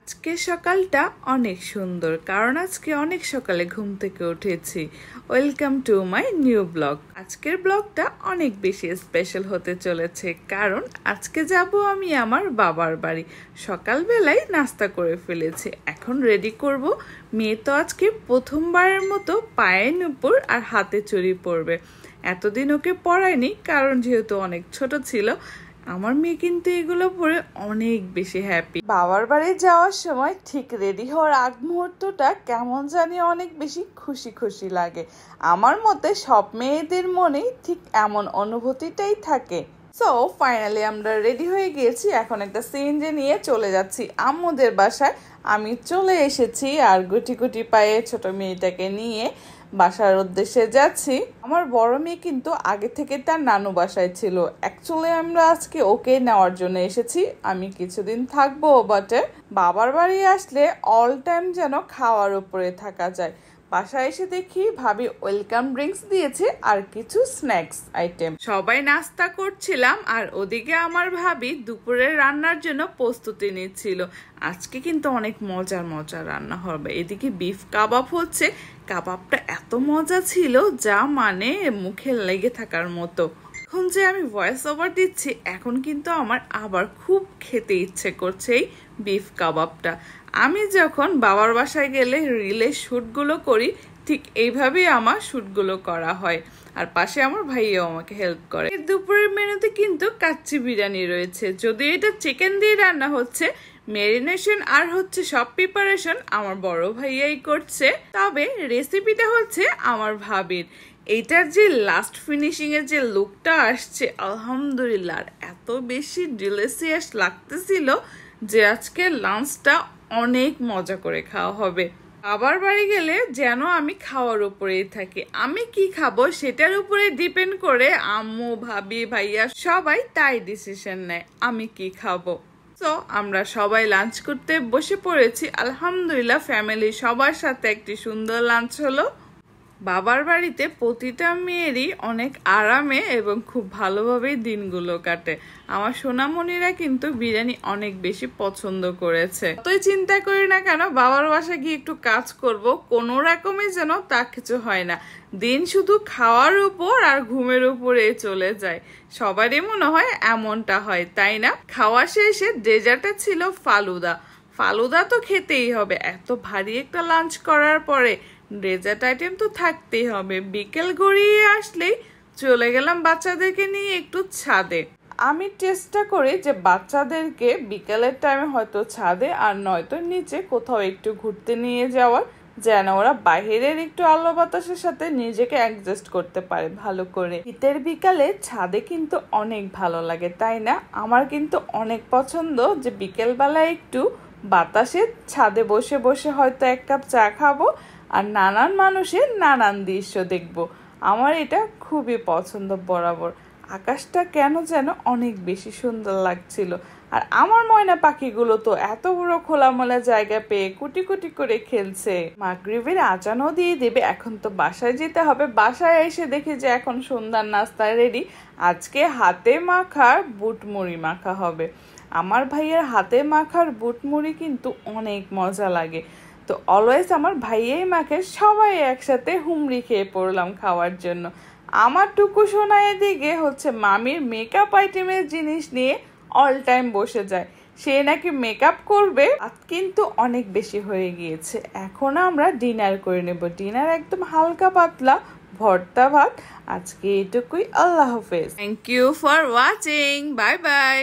আজকে সকালটা অনেক সুন্দর কারণ আজকে অনেক সকালে ঘুম থেকে উঠেছি। Welcome to my new blog. আজকের ব্লগটা অনেক বেশি স্পেশাল হতে চলেছে কারণ আজকে যাব আমি আমার বাবার বাড়ি। সকালবেলায় নাস্তা করে ফেলেছি, এখন রেডি করব। মেয়ে তো আজকে প্রথমবারের মতো পায়ে নুপুর আর হাতে চুড়ি পরবে। এতদিন ওকে পরায়নি কারণ যেহেতু অনেক ছোট ছিল। আমার মেয়ে কিন্তু এগুলো পরে অনেক বেশি হ্যাপি। বাবার বাড়ি যাওয়ার সময় ঠিক রেডি হওয়ার আগ মুহূর্তটা কেমন জানি অনেক বেশি খুশি খুশি লাগে। আমার মতে সব মেয়েদের মনেই ঠিক এমন অনুভূতিটাই থাকে। সো ফাইনালি আমরা রেডি হয়ে গিয়েছি, এখন একটা সিএনজি নিয়ে চলে যাচ্ছি আম্মুদের বাসায়। আমি চলে এসেছি আর গুটি গুটি পায়ে ছোট মেয়েটাকে নিয়ে বাসার উদ্দেশ্যে যাচ্ছি। আমার বড় মেয়ে কিন্তু আগে থেকে তার নানু বাসায় ছিল। অ্যাকচুয়ালি আমরা আজকে ওকে নেওয়ার জন্য এসেছি, আমি কিছুদিন থাকবো বটে। বাবার বাড়ি আসলে অল টাইম যেন খাওয়ার উপরে থাকা যায়। বাসায় এসে দেখি ভাবি ওয়েলকাম ড্রিঙ্কস দিয়েছে আর কিছু স্ন্যাক্স আইটেম। সবাই নাস্তা করছিলাম আর ওদিকে আমার ভাবি দুপুরের রান্নার জন্য প্রস্তুতি নিচ্ছিল। আজকে কিন্তু অনেক মজার মজার রান্না হবে। এদিকে বিফ কাবাব হচ্ছে, কাবাবটা এত মজা ছিল যা মানে মুখে লেগে থাকার মতো। এখন যে আমি ভয়েস ওভার দিচ্ছি এখন কিন্তু আমার আবার খুব খেতে ইচ্ছে করছে এই বিফ কাবাবটা। আমি যখন বাবার বাসায় গেলে রিলে শ্যুটগুলো করি ঠিক এইভাবেই আমার শ্যুটগুলো করা হয়, আর পাশে আমার ভাইয়াও আমাকে হেল্প করে। দুপুরের মেনুতে কিন্তু কাচ্চি বিরিয়ানি রয়েছে, যদিও এটা চিকেন দিয়ে রান্না হচ্ছে। ম্যারিনেশন আর হচ্ছে সব প্রিপারেশন আমার বড় ভাইয়াই করছে, তবে রেসিপিটা হচ্ছে আমার ভাবির। এইটার যে লাস্ট ফিনিশিং এর যে লুকটা আসছে আলহামদুলিল্লাহ এত বেশি ডিলিশিয়াস লাগতেছিল যে আজকে লাঞ্চটা অনেক মজা করে খাওয়া হবে। বাবার বাড়ি গেলে যেন আমি খাওয়ার উপরেই থাকি, আমি কি খাবো সেটার উপরে ডিপেন্ড করে আম্মু ভাবি ভাইয়া সবাই তাই ডিসিশন নেয় আমি কি খাবো। তো আমরা সবাই লাঞ্চ করতে বসে পড়েছি। আলহামদুলিল্লাহ ফ্যামিলি সবার সাথে একটি সুন্দর লাঞ্চ হলো। বাবার বাড়িতে প্রতিটা মেয়েরই অনেক আরামে এবং খুব ভালোভাবেই দিনগুলো কাটে। আমার সোনামণিরা কিন্তু বিরিয়ানি অনেক বেশি পছন্দ করেছে। যতই চিন্তা করি না কেন বাবার বাসায় গিয়ে একটু কাজ করব, কোনো রকমে যেন তা কিছু হয় না। দিন শুধু খাওয়ার উপর আর ঘুমের উপরে চলে যায়। সবারই মনে হয় এমনটা হয়, তাই না? খাওয়া শেষে ডেজার্টে ছিল ফালুদা। ফালুদা তো খেতেই হবে, এত ভারী একটা লাঞ্চ করার পরে ডেজার্ট আইটেম তো থাকতেই হবে। বিকেল গড়িয়ে আসলেই চলে গেলাম বাচ্চাদেরকে নিয়ে একটু ছাদে। আমি চেষ্টা করি যে বাচ্চাদেরকে বিকেলের টাইমে হয়তো ছাদে আর নয়তো নিচে কোথাও একটু ঘুরতে নিয়ে যাওয়ার, যেন ওরা বাহিরের একটু আলো বাতাসের সাথে নিজেকে অ্যাডজাস্ট করতে পারে ভালো করে। শীতের বিকালে ছাদে কিন্তু অনেক ভালো লাগে, তাই না? আমার কিন্তু অনেক পছন্দ যে বিকেলবেলায় একটু বাতাসে ছাদে বসে বসে হয়তো এক কাপ চা খাবো আর নানান মানুষের নানান দৃশ্য দেখবো। আমার এটা খুবই পছন্দ বরাবর। আকাশটা কেন যেন অনেক বেশি সুন্দর লাগছিল। আর আমার ময়না পাখিগুলো তো এত বড় খোলামেলা জায়গা পেয়ে কুটি কুটি করে খেলছে। মাগরিবের আজানও দিয়ে দেবে, এখন তো বাসায় যেতে হবে। বাসায় এসে দেখি যে এখন সন্ধ্যার নাস্তা রেডি। আজকে হাতে মাখার বুট মুড়ি মাখা হবে। আমার ভাইয়ের হাতে মাখার বুট মুড়ি কিন্তু অনেক মজা লাগে। তো অলওয়েজ আমার ভাইয়াই মাখে, সবাই একসাথে হুমড়ি খেয়ে পড়লাম খাওয়ার জন্য। আমার টুকু সোনা এদিকে হচ্ছে মামির মেকআপ আইটেমের জিনিস নিয়ে অল টাইম বসে যায়। সে নাকি মেকআপ করবে। কিন্তু অনেক বেশি হয়ে গিয়েছে, এখন আমরা ডিনার করে নেব। ডিনার একদম হালকা পাতলা ভর্তা ভাত। আজকে এটুকুই, আল্লাহ হাফেজ। Thank you for watching, bye by.